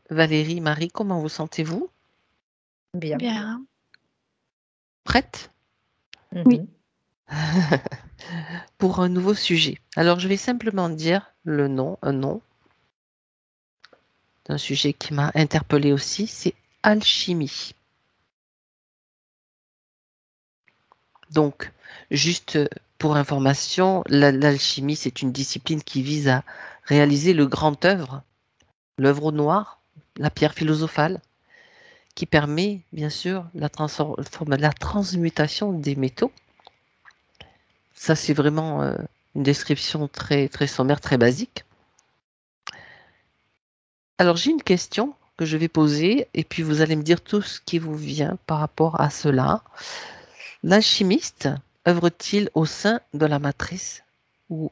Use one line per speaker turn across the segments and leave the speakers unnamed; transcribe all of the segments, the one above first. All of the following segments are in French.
Valérie, Marie, comment vous sentez-vous?
Bien.
Bien.
Prête?
Oui.
Mhm.
Pour un nouveau sujet. Alors, je vais simplement dire un nom d'un sujet qui m'a interpellée aussi, c'est alchimie. Donc, juste pour information, l'alchimie, c'est une discipline qui vise à réaliser le grand œuvre, l'œuvre au noir, la pierre philosophale, qui permet, bien sûr, la transmutation des métaux. Ça, c'est vraiment une description très, très sommaire, très basique. Alors, j'ai une question que je vais poser, et puis vous allez me dire tout ce qui vous vient par rapport à cela. L'alchimiste œuvre-t-il au sein de la matrice ou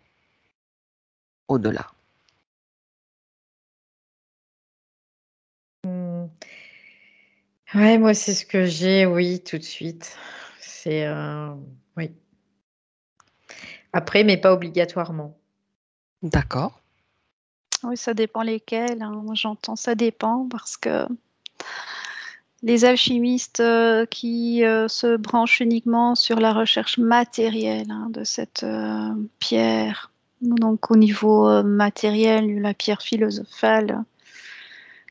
au-delà?
Ouais, moi, c'est ce que j'ai, oui, tout de suite. C'est, oui. Après, mais pas obligatoirement.
D'accord.
Oui, ça dépend lesquels, hein. Moi, j'entends ça dépend parce que les alchimistes qui se branchent uniquement sur la recherche matérielle, hein, de cette pierre, donc au niveau matériel, la pierre philosophale,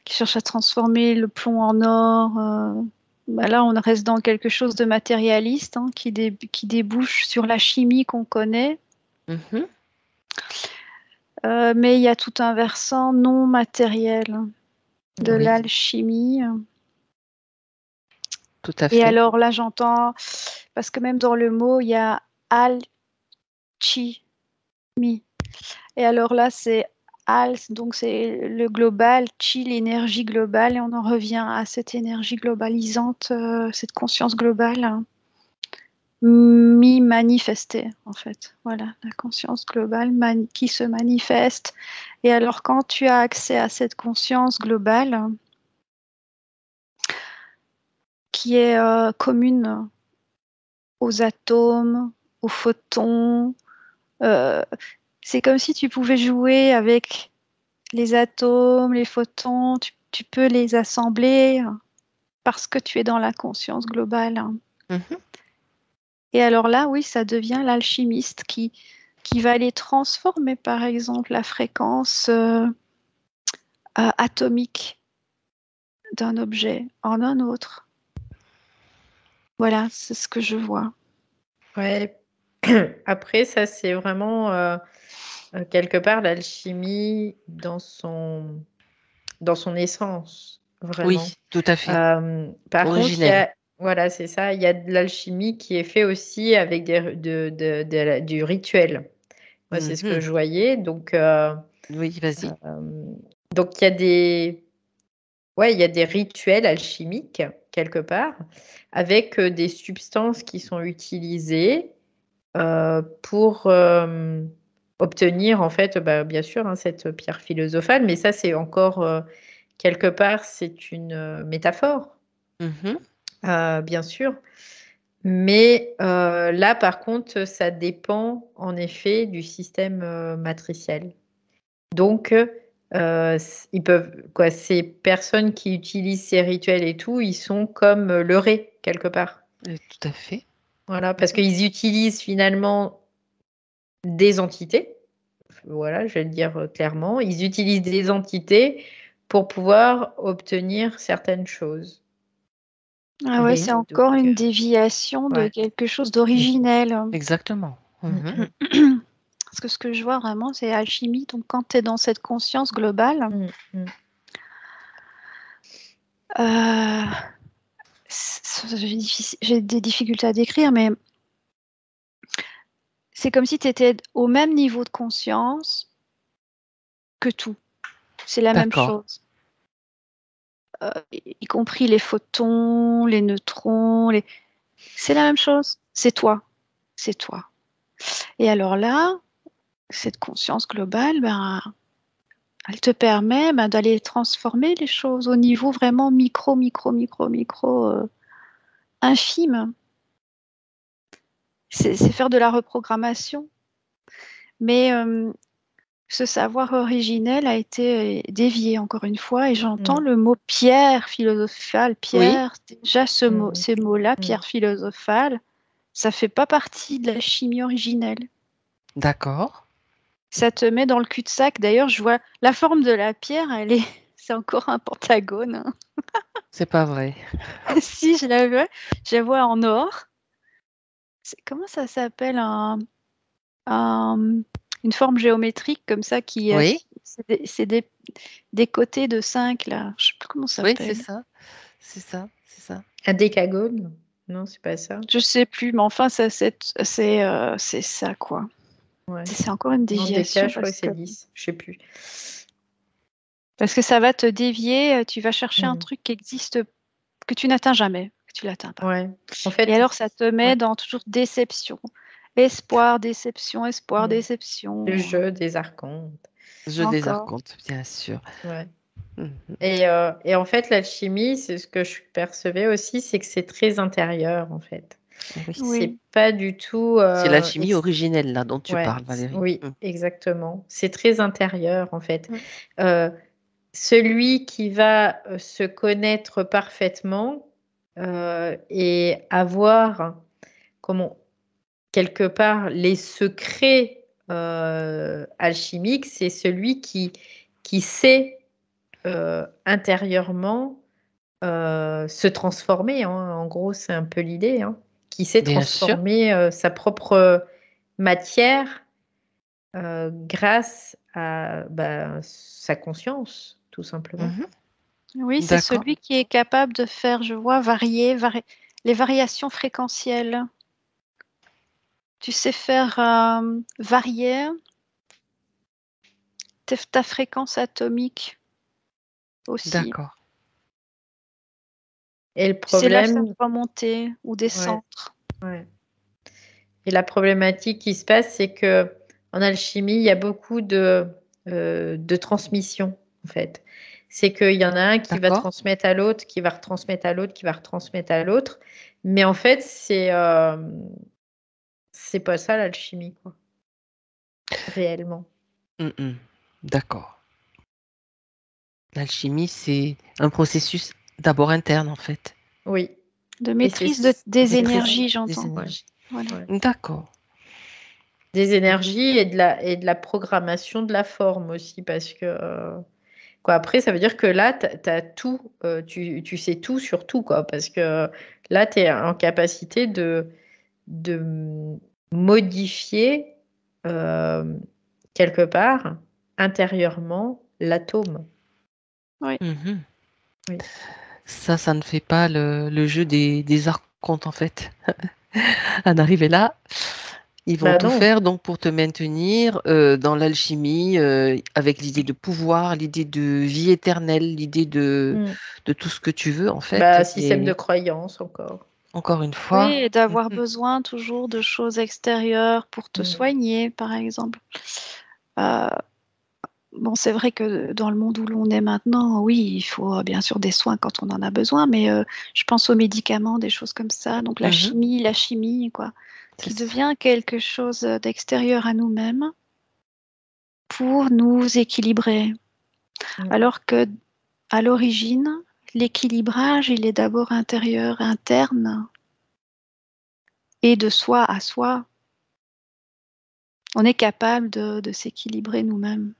qui cherche à transformer le plomb en or. Bah là, on reste dans quelque chose de matérialiste, hein, qui débouche sur la chimie qu'on connaît.
Mhm.
Mais il y a tout un versant non matériel de
Oui,
l'alchimie.
tout à
Et
fait.
alors là, j'entends, parce que même dans le mot, il y a alchimie. Et alors là, c'est al, donc c'est le global, chi, l'énergie globale, et on en revient à cette énergie globalisante, cette conscience globale, hein, manifestée, en fait. Voilà, la conscience globale qui se manifeste. Et alors, quand tu as accès à cette conscience globale, qui est commune aux atomes, aux photons, c'est comme si tu pouvais jouer avec les atomes, les photons, tu peux les assembler parce que tu es dans la conscience globale.
Mhm.
Et alors là, oui, ça devient l'alchimiste qui va aller transformer, par exemple, la fréquence atomique d'un objet en un autre. Voilà, c'est ce que je vois.
Ouais. Après, ça, c'est vraiment quelque part l'alchimie dans son essence, vraiment.
Oui, tout à fait.
Par contre,
Originel.
voilà, c'est ça, il y a de l'alchimie qui est fait aussi avec du rituel. Moi, c'est ce que
Mhm.
je voyais. Donc,
Oui, vas-y.
il y a il y a des rituels alchimiques quelque part avec des substances qui sont utilisées pour obtenir en fait, bah, bien sûr, hein, cette pierre philosophale. Mais ça, c'est encore quelque part, c'est une métaphore,
Mhm.
bien sûr. Mais là, par contre, ça dépend en effet du système matriciel. Donc, ils peuvent, quoi, ces personnes qui utilisent ces rituels et tout, ils sont comme leurrés quelque part.
Tout à fait.
Voilà, parce qu'ils utilisent finalement des entités. Voilà, je vais le dire clairement. Ils utilisent des entités pour pouvoir obtenir certaines choses.
Ah ouais,
Mhm.
c'est
Et donc,
encore une déviation de
ouais.
quelque chose d'originel.
Exactement.
Mm,
Mhm.
mm,
Parce que ce que je vois vraiment, c'est alchimie. Donc, quand tu es dans cette conscience globale,
mm, mm.
euh, j'ai des difficultés à décrire, mais c'est comme si tu étais au même niveau de conscience que tout. C'est la même
D'accord.
chose. Y compris les photons, les neutrons. C'est la même chose. C'est toi. C'est toi. Et alors là, cette conscience globale, ben, elle te permet d'aller transformer les choses au niveau vraiment micro, infime. C'est faire de la reprogrammation. Mais ce savoir originel a été dévié encore une fois, et j'entends
Mm.
le mot pierre philosophale.
Oui,
Pierre, déjà ces mots-là,
Mm.
pierre philosophale, ça fait pas partie de la chimie originelle.
d'accord.
Ça te met dans le cul-de-sac. D'ailleurs, je vois la forme de la pierre, c'est encore un pentagone, hein.
C'est pas vrai.
Si, je la vois en or. Comment ça s'appelle une forme géométrique comme ça
Oui,
c'est des côtés de 5 là. Je sais plus comment ça
oui, c'est
s'appelle.
ça. C'est ça, c'est ça.
Un décagone? Non, c'est pas ça.
Je sais plus, mais enfin c'est ça quoi.
Ouais.
C'est encore une
Non, déca,
déviation
je crois que c'est 10. Je sais plus.
parce que ça va te dévier. Tu vas chercher un
Mm.
truc qui existe, que tu n'atteins jamais, que tu l'atteins pas.
Ouais. En
Et
fait,
alors ça te met
ouais.
dans toujours déception, espoir, déception, espoir,
Mm. Le
déception.
jeu des archontes.
Jeu des
Encore.
archontes, bien sûr.
Ouais.
Mhm.
Et en fait, l'alchimie, c'est ce que je percevais aussi, c'est que c'est très intérieur, en fait.
Oui.
C'est
Oui.
pas du tout.
C'est la chimie originelle là dont tu
Ouais,
parles, Valérie.
oui,
Mhm.
exactement. C'est très intérieur, en fait.
Mm.
Euh, Celui qui va se connaître parfaitement et avoir, comment, quelque part, les secrets alchimiques, c'est celui qui sait intérieurement se transformer, hein. En gros, c'est un peu l'idée, hein. Qui sait
Bien sûr.
transformer sa propre matière grâce à sa conscience, tout simplement.
Mhm.
Oui, c'est
D'accord.
celui qui est capable de faire, je vois, les variations fréquentielles. Tu sais faire varier ta fréquence atomique aussi.
D'accord.
Et le
Tu sais la faire
problème,
remonter ou
ouais,
descendre.
ouais. Et la problématique qui se passe, c'est que en alchimie, il y a beaucoup de transmission, en fait. C'est qu'il y en a un qui va
D'accord.
transmettre à l'autre, qui va retransmettre à l'autre, qui va retransmettre à l'autre. Mais en fait, c'est pas ça l'alchimie, quoi, réellement.
Mhm. D'accord. L'alchimie, c'est un processus d'abord interne en fait.
Oui.
De
Et
maîtrise des
Maîtrise
énergies,
des
j'entends.
ouais,
énergies.
Voilà.
ouais.
D'accord.
Des énergies et de la programmation de la forme aussi, parce que quoi, après, ça veut dire que là, t'as tout, tu sais tout sur tout, quoi, parce que là, tu es en capacité de modifier euh, quelque part intérieurement l'atome.
Oui.
Mhm.
Oui.
Ça ne fait pas le jeu des archontes en fait. À arriver là, ils vont
Bah
tout
non.
faire donc pour te maintenir dans l'alchimie, avec l'idée de pouvoir, l'idée de vie éternelle, l'idée
Mm.
de tout ce que tu veux en fait.
Bah, système de
Mais
croyance encore.
encore une
Oui,
fois,
et d'avoir
mhm,
besoin toujours de choses extérieures pour te
Mm.
soigner, par exemple. Euh, bon, c'est vrai que dans le monde où l'on est maintenant, oui, il faut bien sûr des soins quand on en a besoin, mais je pense aux médicaments, des choses comme ça. Donc
mhm,
la chimie, quoi,
c'est
qui
ça.
devient quelque chose d'extérieur à nous-mêmes pour nous équilibrer.
Mm.
Alors que à l'origine, l'équilibrage, il est d'abord intérieur, interne, et de soi à soi. On est capable de s'équilibrer nous-mêmes.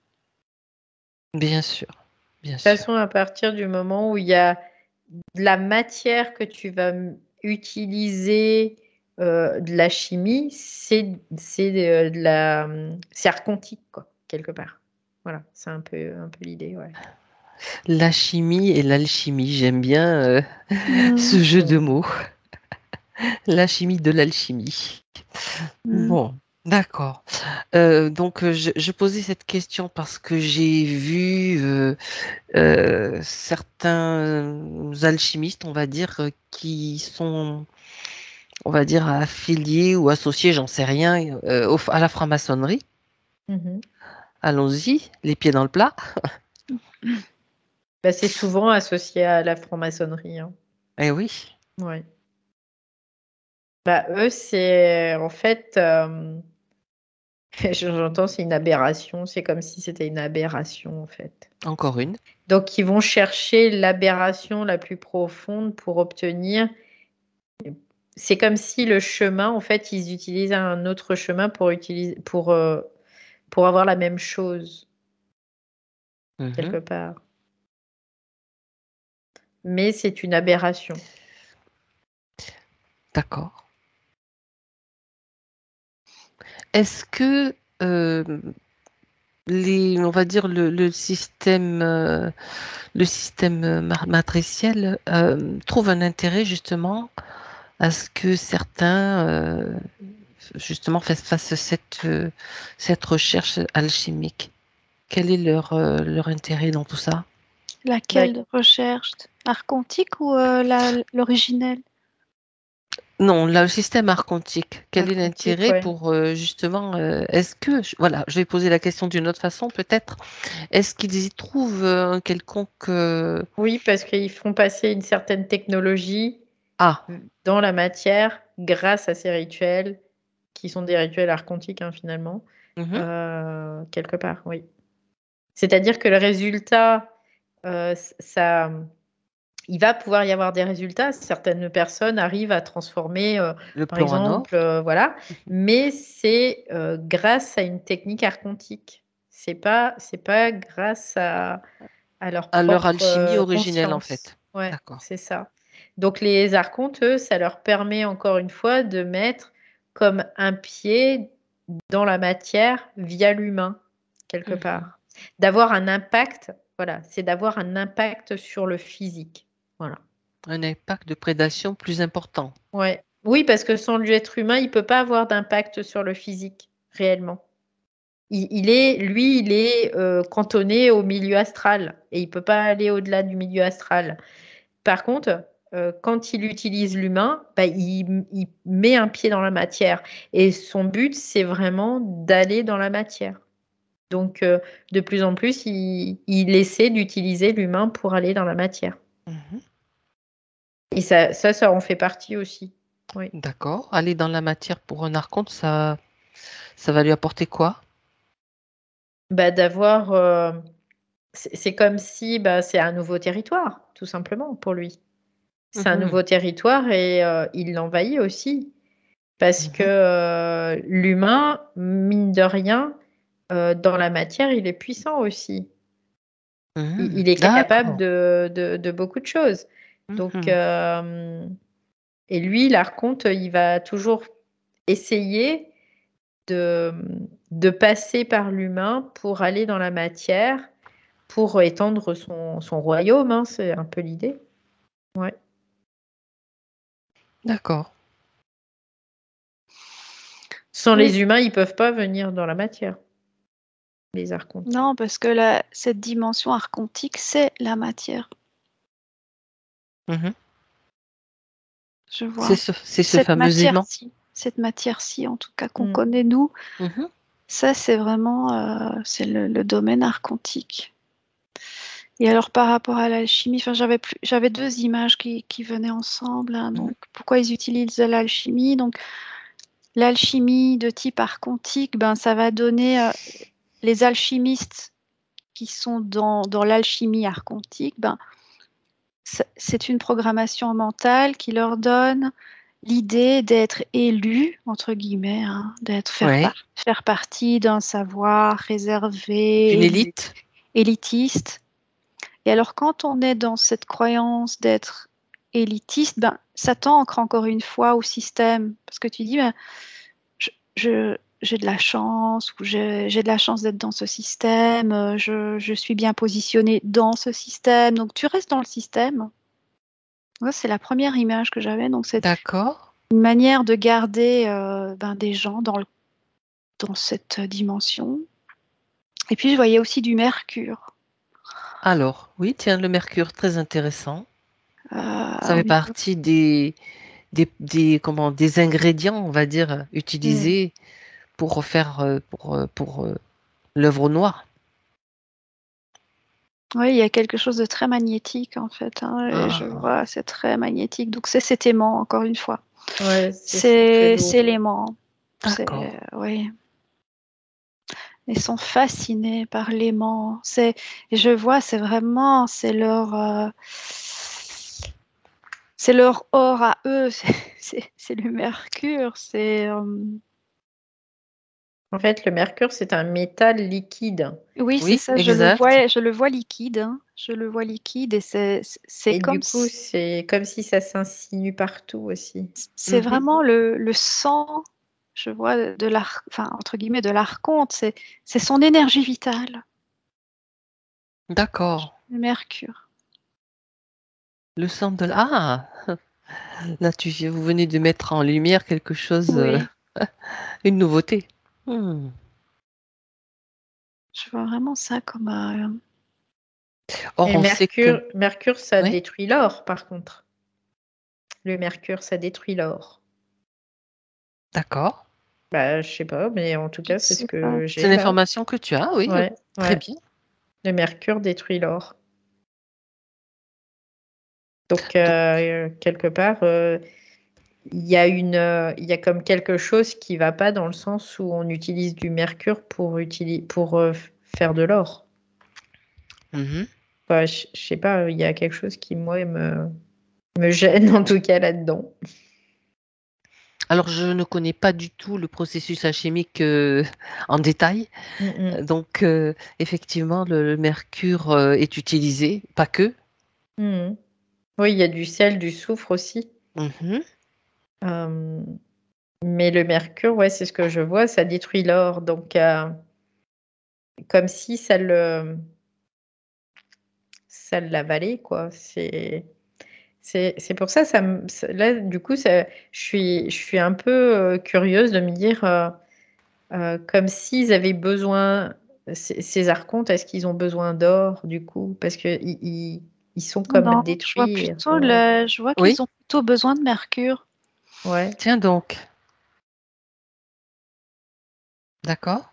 Bien sûr, bien
De toute
sûr.
façon, à partir du moment où il y a de la matière que tu vas utiliser, de la chimie, c'est archontique, quoi, quelque part. Voilà, c'est un peu l'idée, ouais.
La chimie et l'alchimie, j'aime bien
Mm,
ce jeu de
Mm.
mots. La chimie de l'alchimie.
mm.
Bon, d'accord. Donc, je posais cette question parce que j'ai vu certains alchimistes, on va dire, qui sont, on va dire, affiliés ou associés, j'en sais rien, à la franc-maçonnerie.
Mhm.
Allons-y, les pieds dans le plat.
Bah, c'est souvent associé à la franc-maçonnerie, hein.
Eh oui.
Ouais. Bah, eux, c'est en fait, J'entends, c'est une aberration. C'est comme si c'était une aberration, en fait.
Encore une.
Donc, ils vont chercher l'aberration la plus profonde pour obtenir. C'est comme si le chemin, en fait, ils utilisent un autre chemin pour avoir la même chose, quelque
Mhm.
part. Mais c'est une aberration.
D'accord. Est-ce que on va dire le système matriciel trouve un intérêt justement à ce que certains justement fassent cette recherche alchimique? Quel est leur intérêt dans tout ça?
Laquelle de recherche? Archontique ou l'originel?
Non, là, le système archontique, quel est
Archontique,
l'intérêt
ouais.
pour justement, est-ce que, voilà, je vais poser la question d'une autre façon peut-être, est-ce qu'ils y trouvent un quelconque...
Oui, parce qu'ils font passer une certaine technologie
Ah,
dans la matière grâce à ces rituels, qui sont des rituels archontiques, hein, finalement,
mhm,
quelque part, oui. C'est-à-dire que le résultat, ça, il va pouvoir y avoir des résultats. Certaines personnes arrivent à transformer,
le
par
plan à
exemple,
or.
voilà, mais c'est grâce à une technique archontique. C'est pas grâce à leur
À leur
propre
alchimie originelle, en
conscience.
fait.
Ouais,
D'accord.
c'est ça. Donc les archontes, eux, ça leur permet encore une fois de mettre comme un pied dans la matière via l'humain, quelque
Mhm.
part. D'avoir un impact, voilà, c'est d'avoir un impact sur le physique. Voilà.
Un impact de prédation plus important.
Ouais. Oui, parce que sans l'être humain, il peut pas avoir d'impact sur le physique, réellement. Il est cantonné au milieu astral et il peut pas aller au-delà du milieu astral. Par contre, quand il utilise l'humain, bah, il met un pied dans la matière et son but, c'est vraiment d'aller dans la matière. Donc, de plus en plus, il essaie d'utiliser l'humain pour aller dans la matière.
Mhm.
Et ça en fait partie aussi. Oui.
D'accord. Aller dans la matière pour un archonte, ça va lui apporter quoi?
Bah, d'avoir, c'est comme si bah, c'est un nouveau territoire, tout simplement, pour lui. C'est un
Mhm.
nouveau territoire et il l'envahit aussi. Parce que
Mhm.
l'humain, mine de rien, dans la matière, il est puissant aussi.
Mhm.
Il est capable
D'accord.
de beaucoup de choses. Donc,
Mhm.
et lui, l'archonte, il va toujours essayer de, de passer par l'humain pour aller dans la matière, pour étendre son royaume, hein, c'est un peu l'idée. Ouais.
D'accord.
Sans
Oui,
les humains, ils peuvent pas venir dans la matière, les archontes.
non, parce que cette dimension archontique, c'est la matière,
Mhm.
je vois.
C'est ce
Cette
fameux aimant.
matière-ci, cette matière-ci, en tout cas, qu'on
Mm.
connaît nous,
Mhm.
ça, c'est vraiment c'est le domaine archontique. Et alors, par rapport à l'alchimie, enfin, j'avais deux images qui venaient ensemble, hein.
Mhm.
Donc, pourquoi ils utilisent l'alchimie? Donc, l'alchimie de type archontique, ben, ça va donner les alchimistes qui sont dans l'alchimie archontique, ben, c'est une programmation mentale qui leur donne l'idée d'être élu, entre guillemets, hein,
Ouais.
faire partie d'un savoir
D'une
réservé,
élite.
élitiste. Et alors, quand on est dans cette croyance d'être élitiste, ben, ça t'ancre encore une fois au système. Parce que tu dis, ben, je, j'ai de la chance, ou j'ai de la chance d'être dans ce système, je suis bien positionnée dans ce système. Donc, tu restes dans le système. Ouais, c'est la première image que j'avais. Donc, c'est
D'accord.
une manière de garder ben, des gens dans cette dimension. Et puis, je voyais aussi du mercure.
Alors, oui, tiens, le mercure, très intéressant. Ça
Au
fait
niveau.
partie des ingrédients, on va dire,
Mm.
utilisés pour faire pour l'œuvre au noir.
Oui, il y a quelque chose de très magnétique en fait, hein, et je
Ah,
vois, c'est très magnétique. Donc c'est cet aimant, encore une fois.
Ouais, c'est très
C'est
lourd.
l'aimant. C'est
d'accord.
oui. Ils sont fascinés par l'aimant. Je vois, c'est leur or à eux. C'est le mercure.
En fait, le mercure, c'est un métal liquide.
Oui, c'est
Oui,
ça.
exact.
Je le vois liquide. Hein. Je le vois liquide et c'est
Et
comme
du coup, c'est comme si ça s'insinue partout aussi.
c'est
Mhm.
vraiment le sang. Je vois entre guillemets de l'archonte. C'est son énergie vitale,
D'accord.
le mercure.
Le sang de Ah, là, vous venez de mettre en lumière quelque chose,
Oui,
une nouveauté. Hmm.
je vois vraiment ça comme.
Or,
Et
on sait que...
Mercure, ça
Oui,
détruit l'or, par contre. Le mercure, ça détruit l'or.
d'accord.
Bah, je sais pas, mais en tout
Je
cas, c'est ce
sais pas.
que
C'est
j'ai là.
l'information que tu as, oui.
Ouais,
Très
ouais.
bien.
Le mercure détruit l'or. Donc,
Donc,
quelque part, il y a comme quelque chose qui va pas dans le sens où on utilise du mercure pour faire de l'or.
mhm.
Enfin, je sais pas, il y a quelque chose qui, moi, me gêne en tout cas là-dedans.
Alors, je ne connais pas du tout le processus alchimique en détail.
Mm,
Donc, effectivement, le mercure est utilisé, pas que.
mm, mm. Oui, il y a du sel, du soufre aussi.
Mhm.
Euh, mais le mercure, ouais, c'est ce que je vois, ça détruit l'or. Donc, comme si ça l'avalait, quoi. C'est pour ça, là, du coup, je suis un peu curieuse de me dire, comme s'ils avaient besoin, ces archontes, est-ce qu'ils ont besoin d'or, du coup? Parce que ils sont comme à
Non,
détruire.
je vois
Oui,
qu'ils ont plutôt besoin de mercure.
Ouais.
tiens donc. D'accord.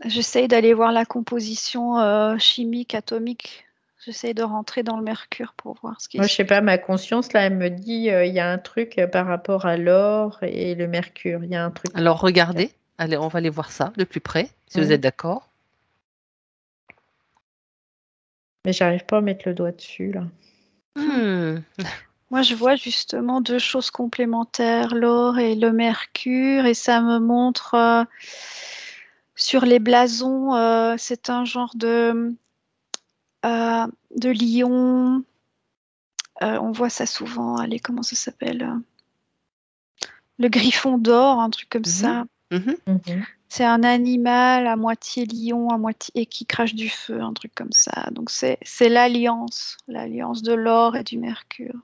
J'essaye d'aller voir la composition chimique, atomique. J'essaye de rentrer dans le mercure pour voir ce qui
Moi, je
se
sais pas, ma conscience, là, elle me dit, il y a un truc par rapport à l'or et le mercure. Il y a un truc.
Alors, regardez. Allez, on va aller voir ça de plus près, si vous
Ouais.
êtes d'accord.
Mais j'arrive pas à mettre le doigt dessus, là.
Hmm.
Moi, je vois justement deux choses complémentaires, l'or et le mercure, et ça me montre sur les blasons, c'est un genre de lion. On voit ça souvent. Allez, comment ça s'appelle? Le griffon d'or, un truc comme
Mhm.
ça.
Mhm.
Mhm.
C'est un animal à moitié lion, à moitié et qui crache du feu, un truc comme ça. Donc c'est l'alliance de l'or et du mercure.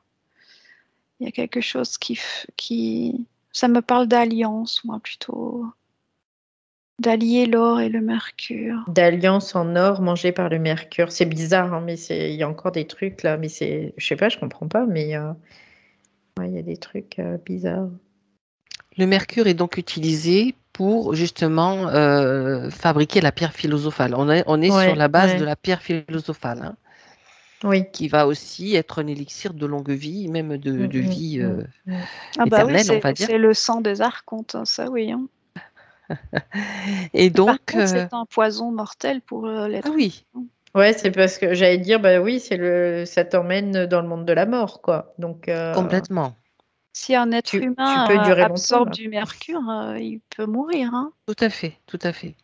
Il y a quelque chose ça me parle d'alliance, moi plutôt, d'allier l'or et le mercure.
D'alliance en or mangée par le mercure. C'est bizarre, hein, mais il y a encore des trucs là, mais je sais pas, je comprends pas, mais ouais, il y a des trucs bizarres.
Le mercure est donc utilisé pour justement fabriquer la pierre philosophale. On est sur
Ouais,
la base de
ouais,
la pierre philosophale, hein,
oui.
qui va aussi être un élixir de longue vie, même
Mm,
de
mm,
vie
mm, mm.
Ah bah oui,
éternelle, on va dire.
c'est le sang des archontes, hein, ça oui. Hein.
Et
Et par
donc,
contre, c'est un poison mortel pour
ah
l'être
oui,
humain.
Ouais, c'est parce que j'allais dire, bah oui, ça t'emmène dans le monde de la mort, quoi. Donc,
complètement,
Si un être
tu peux
humain
durer longtemps
absorbe
là.
du mercure, il peut mourir. Hein.
tout à fait, tout à fait.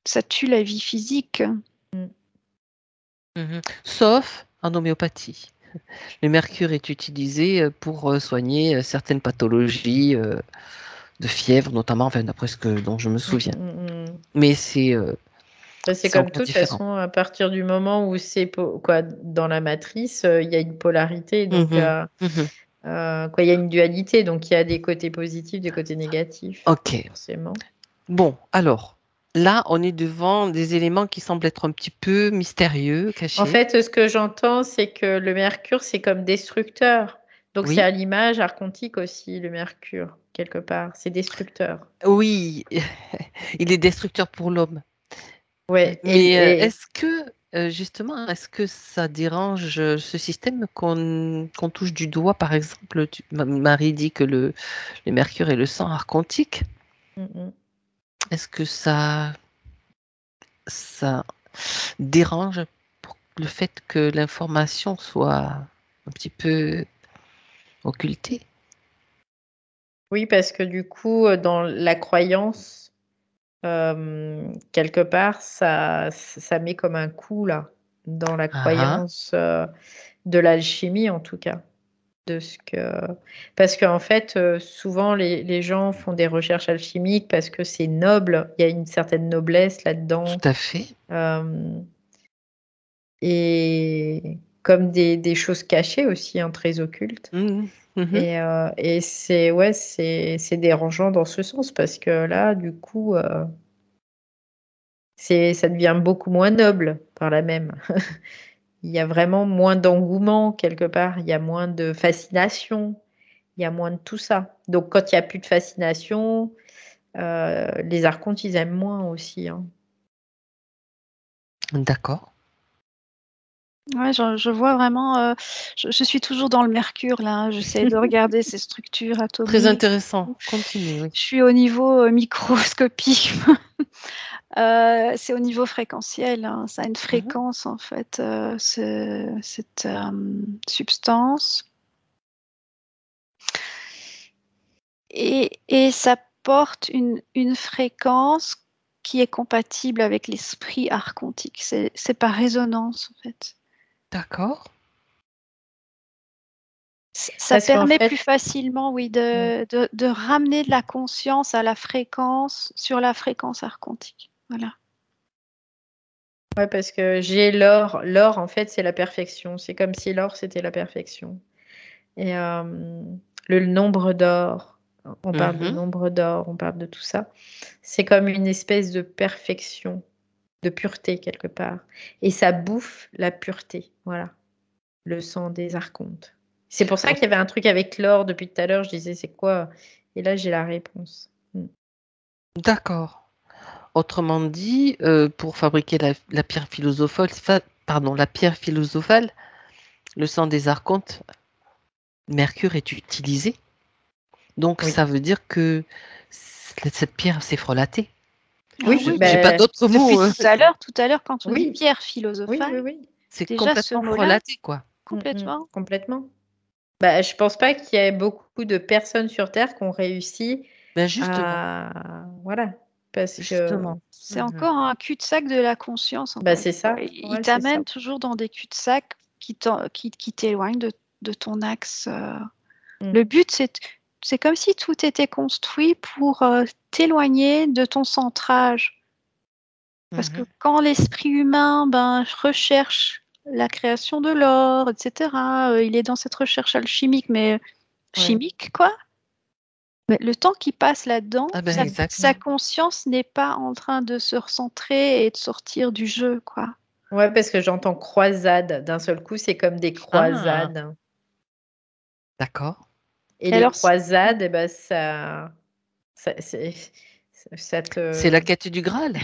Ça tue la vie physique.
Mm.
Mhm. Sauf en homéopathie. Le mercure est utilisé pour soigner certaines pathologies de fièvre, notamment, enfin, d'après dont je me
Mm,
souviens.
mm, mm.
Mais
Bah, c'est
c'est
comme
encore
tout, de toute
différent.
façon, à partir du moment où quoi, dans la matrice, il y a une polarité, donc
Mhm, mhm.
quoi, il y a une dualité, donc il y a des côtés positifs, des côtés négatifs,
Ok.
forcément.
Bon, alors, là, on est devant des éléments qui semblent être un petit peu mystérieux,
En
cachés.
fait, ce que j'entends, c'est que le mercure, c'est comme destructeur. Donc c'est
Oui,
à l'image archontique aussi, le mercure, quelque part. C'est destructeur.
oui, il est destructeur pour l'homme.
Ouais,
Mais est-ce que, justement, est-ce que ça dérange ce système qu'on touche du doigt, par exemple, Marie dit que le mercure est le sang archontique. Est-ce que ça dérange pour le fait que l'information soit un petit peu occultée?
Oui, parce que du coup, dans la croyance, quelque part, ça met comme un coup là, dans la
Ah ah,
croyance, de l'alchimie en tout cas. De ce que Parce qu'en fait, souvent les gens font des recherches alchimiques parce que c'est noble, il y a une certaine noblesse là-dedans,
tout à fait.
hem et comme des choses cachées aussi, hein, très occultes
Mmh mh.
et c'est dérangeant dans ce sens parce que là, du coup, ça devient beaucoup moins noble par là même. Il y a vraiment moins d'engouement quelque part, il y a moins de fascination. Il y a moins de tout ça. Donc quand il y a plus de fascination, les archontes, ils aiment moins aussi, hein.
D'accord.
Ouais, je vois vraiment, je suis toujours dans le mercure là, hein. J'essaie de regarder ces structures
Très
atomiques.
intéressant. Continue, oui.
Je suis au niveau, microscopique. C'est au niveau fréquentiel, hein. Ça a une
Mmh.
fréquence en fait, cette, substance et ça porte une fréquence qui est compatible avec l'esprit archontique. C'est par résonance en fait.
D'accord.
Ça
Parce qu'en
permet
fait
plus facilement, oui,
mmh,
de ramener de la conscience à la fréquence sur la fréquence archontique. Voilà.
ouais, parce que j'ai l'or. L'or, en fait, c'est la perfection. C'est comme si l'or, c'était la perfection et le nombre d'or, on parle de
Mmh.
nombre d'or, on parle de tout ça. C'est comme une espèce de perfection, de pureté quelque part et ça bouffe la pureté, voilà. Le sang des archontes. C'est pour ça
Au
qu'il y avait un truc avec l'or depuis tout à l'heure, je disais: «C'est quoi?» et là j'ai la réponse. Mmh.
d'accord. Autrement dit, pour fabriquer la pierre philosophale la pierre philosophale, le sang des archontes, mercure est utilisé. Donc
Oui.
ça veut dire que cette pierre s'est frelatée.
Ah
Oui,
oui,
J'ai pas
beh,
d'autres
depuis
mots,
tout à l'heure, quand on dit
oui,
pierre
oui,
philosophale,
oui, oui.
c'est
déjà ce
complètement
mot-là,
frelaté, quoi.
complètement.
Complètement. Bah, je pense pas qu'il y ait beaucoup de personnes sur terre qui ont réussi
Ben justement,
à voilà, parce que
justement.
C'est
Mmh.
encore un cul-de-sac de la conscience,
bah,
encore une
c'est
fois.
ça.
Il
Ouais, c'est ça.
t'amène toujours dans des cul-de-sac qui t'éloignent de ton axe.
Mmh.
Le but, c'est comme si tout était construit pour t'éloigner de ton centrage. Parce que
Mmh.
quand l'esprit humain recherche la création de l'or, etc., il est dans cette recherche alchimique, mais
Ouais.
chimique, quoi. Mais le temps qu'il passe là-dedans,
Ah ben
sa
exact.
conscience n'est pas en train de se recentrer et de sortir du jeu, quoi.
Ouais, parce que j'entends croisade. D'un seul coup, c'est comme des
Ah!
croisades
D'accord.
et
Et
les
alors,
croisades et ben ça c'est ça
C'est
te
la quête du Graal?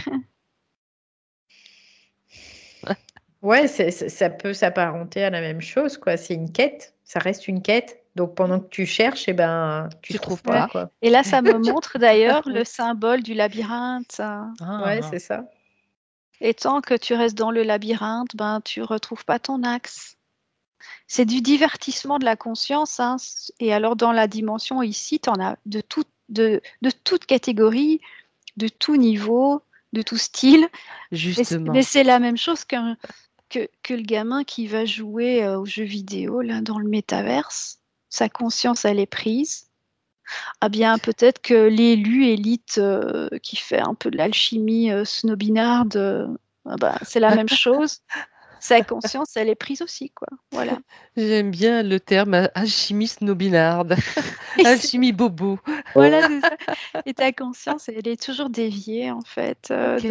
ouais, ça peut s'apparenter à la même chose, quoi. C'est une quête, ça reste une quête. Donc pendant que tu cherches et ben, tu
Tu
trouves
trouves
pas,
ouais.
pas?
quoi.
Et là, ça me montre d'ailleurs le symbole du labyrinthe.
Ouais,
Ah!
c'est ça.
Et tant que tu restes dans le labyrinthe, tu retrouves pas ton axe. C'est du divertissement de la conscience, hein. Et alors, dans la dimension ici, tu en as de toute catégorie, de tout niveau, de tout style. Mais
Justement.
c'est la même chose que le gamin qui va jouer aux jeux vidéo là, dans le métaverse. Sa conscience, elle est prise. Ah bien, peut-être que l'élu élite qui fait un peu de l'alchimie snobinarde, c'est la même chose. Sa conscience, elle est prise aussi, quoi. Voilà.
J'aime bien le terme alchimie snobinarde,
Et c'est
alchimie bobo.
voilà, c'est ça. Et ta conscience, elle est toujours déviée, en fait,
OK.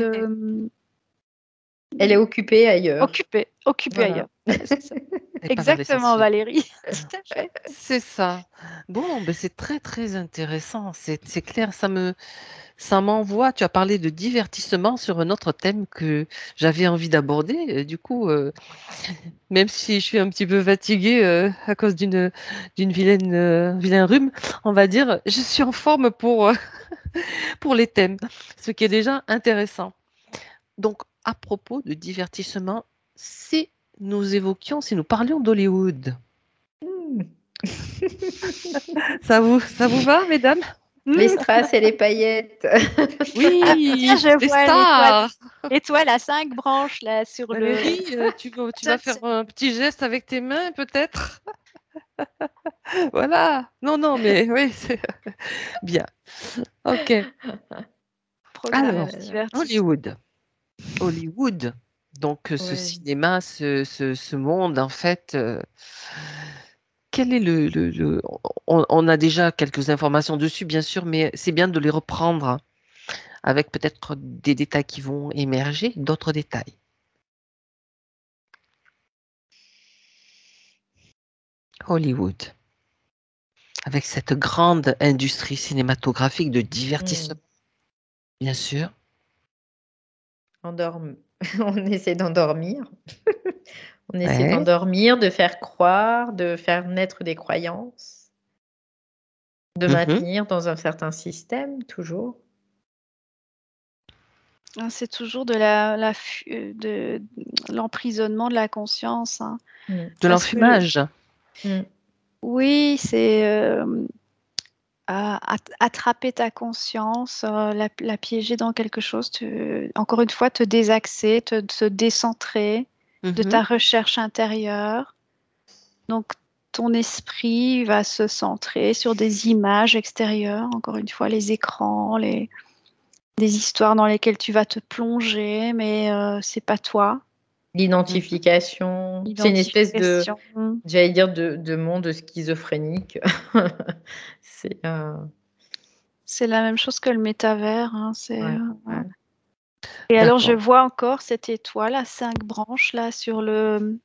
Elle est occupée ailleurs.
occupée
Voilà.
ailleurs. Voilà, c'est ça.
Et pas vers
Exactement,
l'essentiel.
Valérie. Tout à fait.
C'est ça. Bon, ben c'est très, très intéressant. C'est clair, ça m'envoie tu as parlé de divertissement sur un autre thème que j'avais envie d'aborder. Du coup, même si je suis un petit peu fatiguée, à cause d'une vilain rhume, on va dire, je suis en forme pour, pour les thèmes, ce qui est déjà intéressant. Donc, à propos de divertissement, si nous parlions d'Hollywood,
Hmm.
ça vous va, mesdames?
Les strass et les paillettes.
Oui,
Tiens, je
les
vois
stars.
l'étoile à 5 branches là sur le.
Valérie, tu vas faire un petit geste avec tes mains, peut-être? Voilà. Non, non, mais oui, c'est bien. Ok.
Programme
Alors,
divertissement.
Hollywood. Hollywood. Donc, ce
Ouais.
cinéma, ce monde, en fait, quel est on a déjà quelques informations dessus, bien sûr, mais c'est bien de les reprendre avec peut-être des détails qui vont émerger, d'autres détails. Hollywood, avec cette grande industrie cinématographique de divertissement, bien sûr.
On essaie d'endormir. On essaie
Ouais.
d'endormir, de faire croire, de faire naître des croyances, de
Mhm.
maintenir dans un certain système, toujours.
C'est toujours de de l'emprisonnement de la conscience. Hein.
Mm.
De
Parce que
l'enfumage.
oui, c'est attraper ta conscience, la piéger dans quelque chose, encore une fois, te désaxer, te décentrer de
Mhm.
ta recherche intérieure. Donc, ton esprit va se centrer sur des images extérieures, encore une fois, les écrans, des histoires dans lesquelles tu vas te plonger, mais c'est pas toi.
L'identification, c'est une espèce de,
Identification.
j'allais dire, de monde schizophrénique. C'est
C'est la même chose que le métavers. Hein,
ouais,
ouais.
ouais.
Et alors, je
D'accord.
vois encore cette étoile à 5 branches là sur le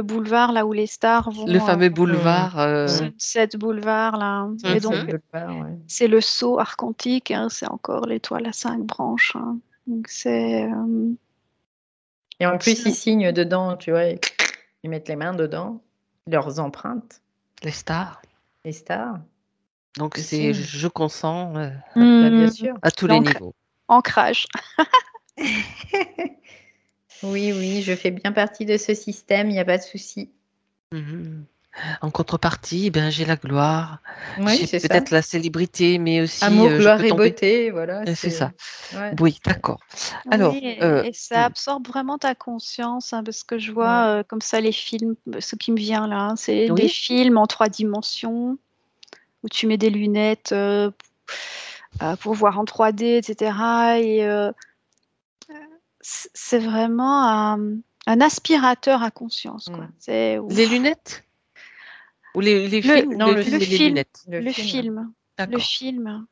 boulevard là où les stars
Le
vont.
fameux boulevard.
Sunset Boulevard là. Et donc,
Mhm.
Ouais.
c'est le saut archontique. Hein, c'est encore l'étoile à 5 branches. Hein. Donc, c'est.
Et en plus, ils signent dedans, tu vois, ils mettent les mains dedans, leurs empreintes,
Les stars.
les stars.
Donc,
Ils
c'est
signent.
je consens
Bah, bien sûr.
à tous les niveaux.
Ancrage.
Oui, oui, je fais bien partie de ce système, il n'y a pas de souci.
Mhm. En contrepartie, ben, j'ai la gloire,
Oui,
j'ai
c'est ça.
peut-être la célébrité, mais aussi
Amour,
je
gloire
peux
et
tomber.
beauté, voilà,
C'est ça.
Ouais,
Oui, d'accord.
Oui,
Alors,
et ça absorbe vraiment ta conscience, hein, parce que je vois comme ça les films, ce qui me vient là, hein, c'est des
oui,
films en 3 dimensions où tu mets des lunettes pour voir en 3D, etc. Et c'est vraiment un aspirateur à conscience, quoi. C'est
les
ouf.
lunettes ou les
Le,
films,
Non,
le
le
film
le
et les
film,
lunettes.
le film, le
D'accord.
film.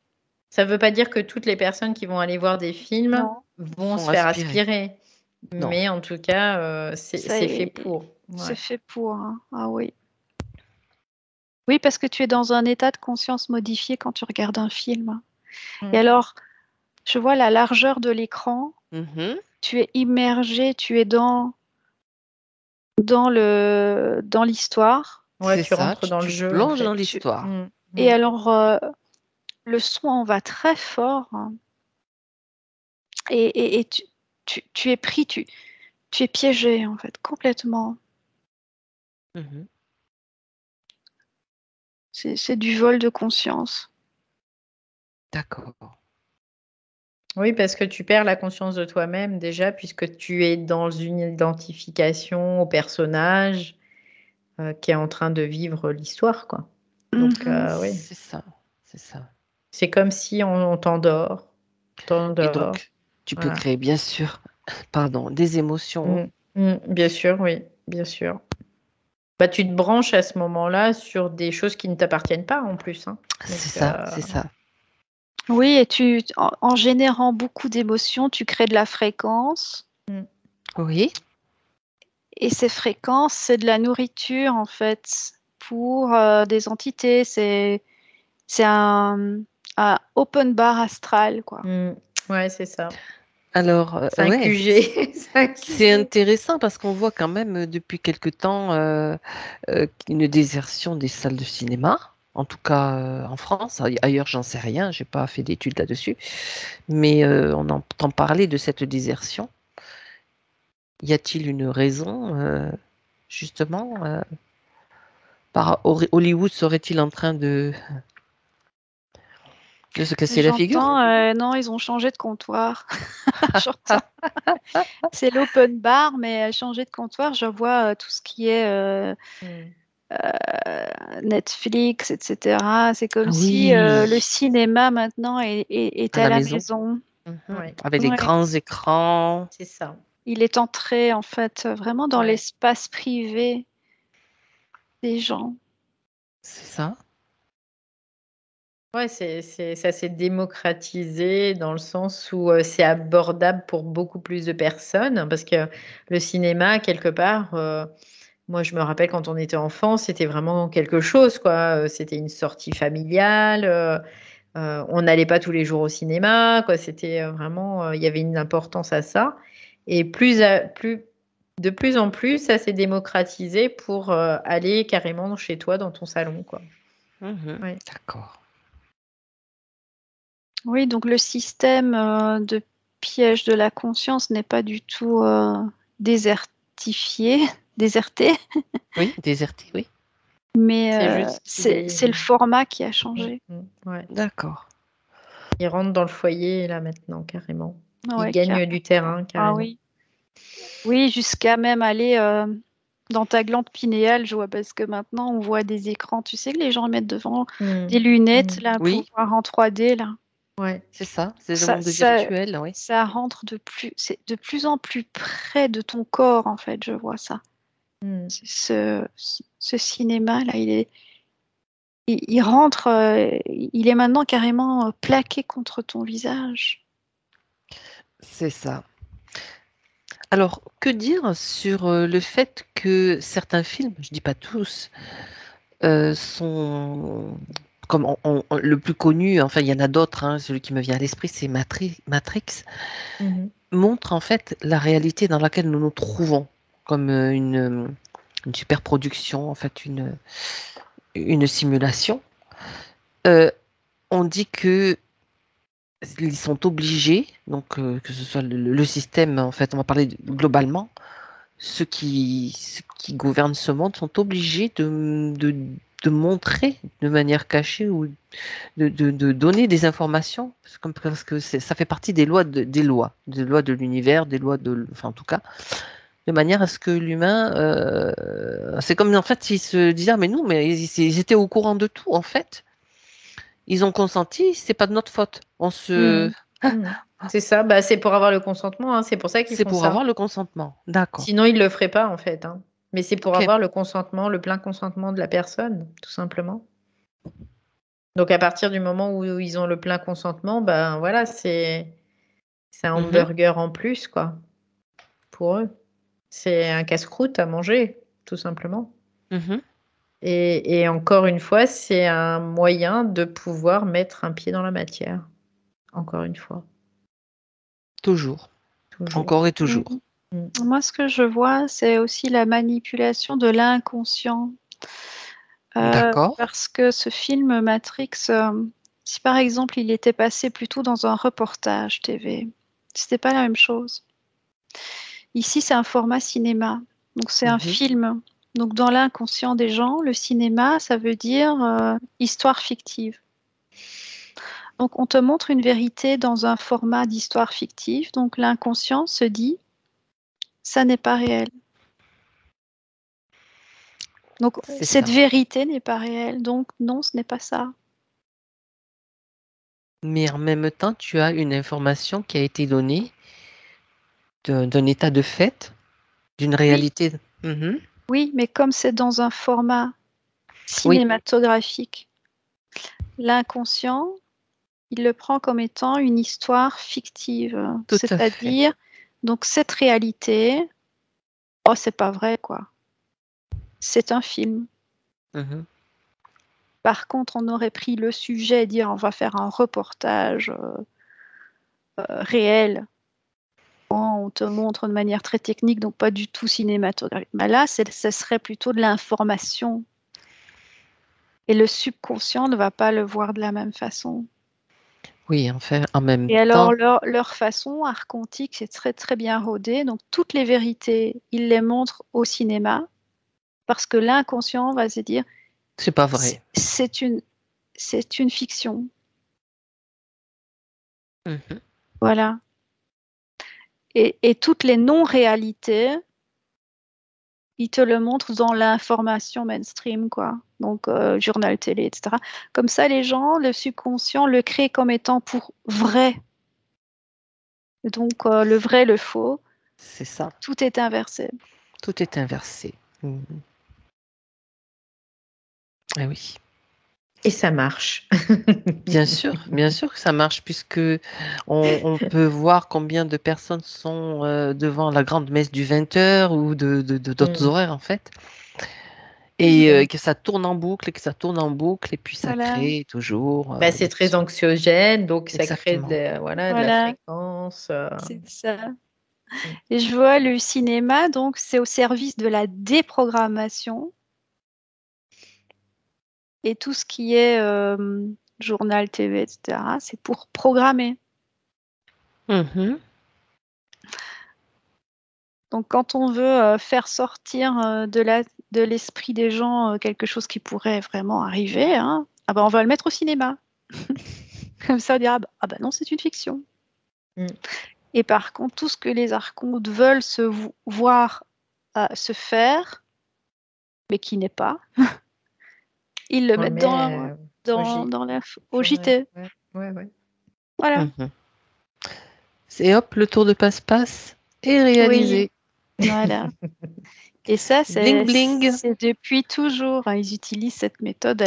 Ça ne veut pas dire que toutes les personnes qui vont aller voir des films
Non,
vont
Sont
se faire
aspirés.
aspirer.
Non.
Mais en tout cas, c'est fait pour.
c'est
Ouais.
fait pour. Hein. Ah oui. Oui, parce que tu es dans un état de conscience modifié quand tu regardes un film. Et alors, je vois la largeur de l'écran,
Mhm.
tu es immergé, tu es dans l'histoire.
Ouais,
C'est
tu
ça,
rentres dans le
tu te
jeu, en
plonges dans
fait.
l'histoire.
Et alors, le son en va très fort. Hein. Et tu es pris, tu es piégé, en fait, complètement.
Mhm.
C'est du vol de conscience.
D'accord.
Oui, parce que tu perds la conscience de toi-même déjà, puisque tu es dans une identification au personnage qui est en train de vivre l'histoire, quoi. Donc, oui,
C'est ça. C'est ça.
c'est comme si on t'endort.
Et
T'endors.
donc, tu peux
Voilà.
créer, bien sûr, pardon, des émotions.
Bien sûr, oui, bien sûr. Bah, tu te branches à ce moment-là sur des choses qui ne t'appartiennent pas en plus. Hein. Donc,
C'est ça, c'est ça.
Oui, et en générant beaucoup d'émotions, tu crées de la fréquence.
Oui.
Et ces fréquences, c'est de la nourriture, en fait, pour des entités. C'est un open bar astral, quoi.
Ouais, c'est ça.
Alors, ouais,
5UG.
c'est intéressant parce qu'on voit quand même depuis quelque temps une désertion des salles de cinéma. En tout cas, en France. Ailleurs, j'en sais rien, j'ai pas fait d'études là-dessus. Mais on entend parler de cette désertion. Y a-t-il une raison, justement Hollywood serait-il en train de se casser la figure?
J'entends, non, ils ont changé de comptoir. J'entends. C'est l'open bar, mais changer de comptoir, je vois tout ce qui est
Mm.
Netflix, etc. C'est comme
Ah
si
oui,
le cinéma maintenant est
à
à
la
la
maison.
maison.
Mhm.
Ouais,
Avec des
Ouais.
grands écrans.
c'est ça.
Il est entré en fait vraiment dans
Ouais.
l'espace privé des gens.
C'est ça?
Ouais, ça s'est démocratisé dans le sens où c'est abordable pour beaucoup plus de personnes. Parce que le cinéma, quelque part, moi je me rappelle quand on était enfant, c'était vraiment quelque chose, quoi. C'était une sortie familiale. On n'allait pas tous les jours au cinéma, quoi. C'était vraiment, il y avait une importance à ça. Et de plus en plus, ça s'est démocratisé pour aller carrément chez toi dans ton salon, quoi.
Mhm.
Ouais.
D'accord.
Oui, donc le système de piège de la conscience n'est pas du tout désertifié, déserté,
Oui, déserté, oui.
mais
C'est juste qu'il
c'est le
est.
format qui a
Mm,
changé.
ouais.
D'accord.
Il rentre dans le foyer là maintenant, carrément. Il
Ouais,
gagne du terrain,
Ah
carrément.
oui. Oui, jusqu'à même aller dans ta glande pinéale, je vois, parce que maintenant on voit des écrans. Tu sais que les gens mettent devant
Mm,
des lunettes
mm.
là pour
Oui,
voir en 3D là.
Ouais.
c'est ça. C'est le
Ça,
monde
ça,
virtuel, oui.
ça rentre c'est de plus en plus près de ton corps en fait. Je vois ça.
Mm.
Ce cinéma là, il rentre, il est maintenant carrément plaqué contre ton visage.
C'est ça. Alors, que dire sur le fait que certains films, je dis pas tous, sont comme le plus connu, enfin il y en a d'autres, hein, celui qui me vient à l'esprit, c'est Matrix,
Mhm.
montre en fait la réalité dans laquelle nous nous trouvons, comme une super production, en fait une simulation. Euh, on dit que ils sont obligés, donc que ce soit le système, en fait, on va parler globalement, ceux qui gouvernent ce monde sont obligés de montrer de manière cachée ou de donner des informations, parce que ça fait partie des lois de l'univers, des lois de, enfin en tout cas, de manière à ce que l'humain, c'est comme en fait s'ils se disaient, ah, mais non, mais ils étaient au courant de tout en fait, ils ont consenti, c'est pas de notre faute, on se,
Mm. Mm. C'est ça, bah, c'est pour avoir le consentement, hein. C'est pour ça qu'ils
c'est
font
pour
ça.
avoir le consentement, d'accord,
Sinon, ils le feraient pas, en fait, hein. Mais c'est pour
ok.
avoir le consentement, le plein consentement de la personne, tout simplement. Donc, à partir du moment où ils ont le plein consentement, ben voilà, c'est un
Mhm,
hamburger en plus, quoi, pour eux. C'est un casse-croûte à manger, tout simplement.
mhm.
Et encore une fois, c'est un moyen de pouvoir mettre un pied dans la matière. Encore une fois,
Toujours,
toujours.
encore et toujours.
Mhm.
Mm.
Moi, ce que je vois, c'est aussi la manipulation de l'inconscient.
D'accord.
Parce que ce film Matrix, si par exemple il était passé plutôt dans un reportage TV, c'était pas la même chose. Ici, c'est un format cinéma, donc c'est un
Mhm.
film. Donc dans l'inconscient des gens, le cinéma, ça veut dire histoire fictive. Donc on te montre une vérité dans un format d'histoire fictive, donc l'inconscient se dit, ça n'est pas réel. Donc
C'est
cette
ça.
vérité n'est pas réelle, donc non, ce n'est pas ça.
Mais en même temps, tu as une information qui a été donnée d'un état de fait, d'une
Oui,
réalité. Mhm.
oui, mais comme c'est dans un format
Oui,
cinématographique, l'inconscient, il le prend comme étant une histoire fictive.
tout à fait.
C'est-à-dire, donc cette réalité, oh, c'est pas vrai, quoi. C'est un film.
Mhm.
Par contre, on aurait pris le sujet et dire on va faire un reportage réel. On te montre de manière très technique, donc pas du tout cinématographique. Mais là, ce serait plutôt de l'information. Et le subconscient ne va pas le voir de la même façon.
Oui, enfin, en même
Et alors,
temps,
leur façon archontique, c'est très très bien rodé. Donc, toutes les vérités, ils les montrent au cinéma parce que l'inconscient va se dire
c'est pas vrai.
c'est une fiction.
Mhm.
Voilà. Et toutes les non-réalités, ils te le montrent dans l'information mainstream, quoi. Donc, journal télé, etc. Comme ça, les gens, le subconscient le crée comme étant pour vrai. Donc, le vrai, le faux,
C'est ça.
tout est inversé.
Tout est inversé. Mhm. Eh oui.
Et ça marche.
Bien sûr que ça marche, puisque on peut voir combien de personnes sont devant la grande messe du 20h ou d'autres
Mm.
horaires, en fait,
C'est
et
vrai.
que ça tourne en boucle, et que ça tourne en boucle, et puis ça
Voilà.
crée toujours
Bah, c'est
des...
très anxiogène, donc ça crée
Exactement.
voilà, de la
Voilà,
fréquence.
c'est ça.
Mm.
Et je vois le cinéma, donc c'est au service de la déprogrammation et tout ce qui est journal, TV, etc. C'est pour programmer.
Mhm.
Donc quand on veut faire sortir de l'esprit des gens quelque chose qui pourrait vraiment arriver, hein, ah ben on va le mettre au cinéma. Comme ça on dira ah bah non c'est une fiction.
Mm.
Et par contre tout ce que les archontes veulent voir se faire, mais qui n'est pas, ils le
On le
mettent
met
au
journal.
JT.
Ouais, ouais, ouais.
Voilà.
Mhm. Et hop, le tour de passe-passe est
Oui,
réalisé.
voilà. Et ça,
Bling bling.
c'est depuis toujours, hein. Ils utilisent cette méthode.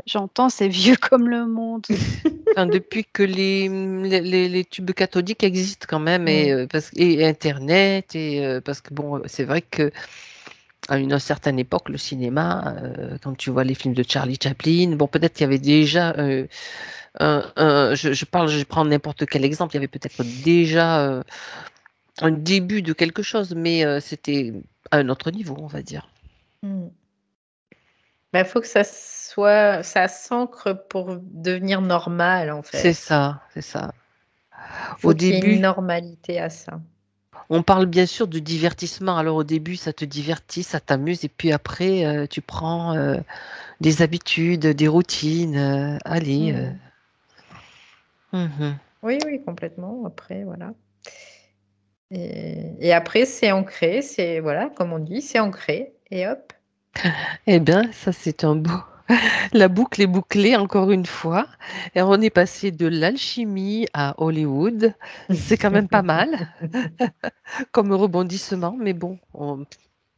J'entends, c'est vieux comme le monde.
Enfin, depuis que les tubes cathodiques existent quand même, et,
Mm.
et Internet, et parce que bon, c'est vrai que à une certaine époque, le cinéma, quand tu vois les films de Charlie Chaplin, bon, peut-être qu'il y avait déjà, je prends n'importe quel exemple, il y avait peut-être déjà un début de quelque chose, mais c'était à un autre niveau, on va dire.
Mm. Bah, faut que ça s'ancre pour devenir normal, en
C'est
fait.
ça, c'est ça. Au
Faut qu'il y ait une
début,
normalité à ça.
on parle bien sûr de divertissement. Alors au début, ça te divertit, ça t'amuse, et puis après, tu prends des habitudes, des routines. Allez.
Mm.
Mhm.
Oui, oui, complètement. Après, voilà. Et après, c'est ancré, c'est, voilà, comme on dit, c'est ancré. Et hop.
Eh bien, ça c'est un beau. La boucle est bouclée encore une fois. Et on est passé de l'alchimie à Hollywood. C'est quand même pas mal comme rebondissement, mais bon,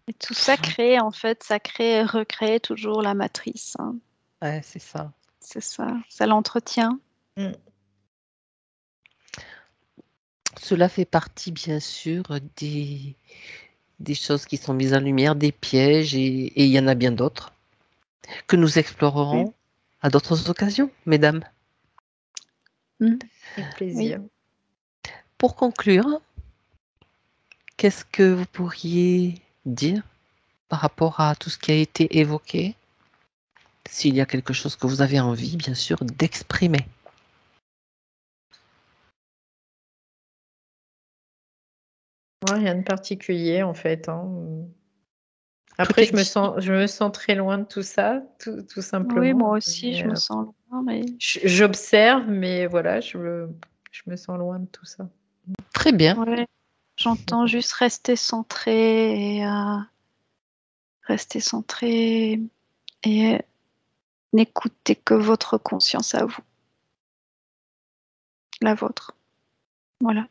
Et tout ça crée, en fait, ça crée et recrée toujours la matrice, hein.
ouais, c'est ça.
C'est ça. Ça l'entretient.
Mm.
Cela fait partie, bien sûr, des choses qui sont mises en lumière, des pièges, et il y en a bien d'autres que nous
Oui.
explorerons à d'autres occasions, mesdames.
Mm.
Avec
Oui.
plaisir.
Pour conclure, qu'est-ce que vous pourriez dire par rapport à tout ce qui a été évoqué, s'il y a quelque chose que vous avez envie, bien sûr, d'exprimer?
Ouais, rien de particulier, en fait, hein.
Tout
Après,
est dit.
je me sens très loin de tout ça, tout
Oui, moi
simplement.
aussi, je me sens loin, mais
J'observe, mais voilà, je me sens loin de tout ça.
Très bien.
ouais, j'entends juste rester centré et n'écoutez que votre conscience à vous, la vôtre. Voilà.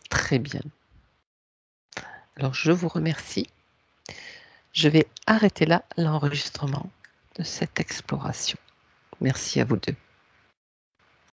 Très bien. Alors, je vous remercie. Je vais arrêter là l'enregistrement de cette exploration. Merci à vous deux.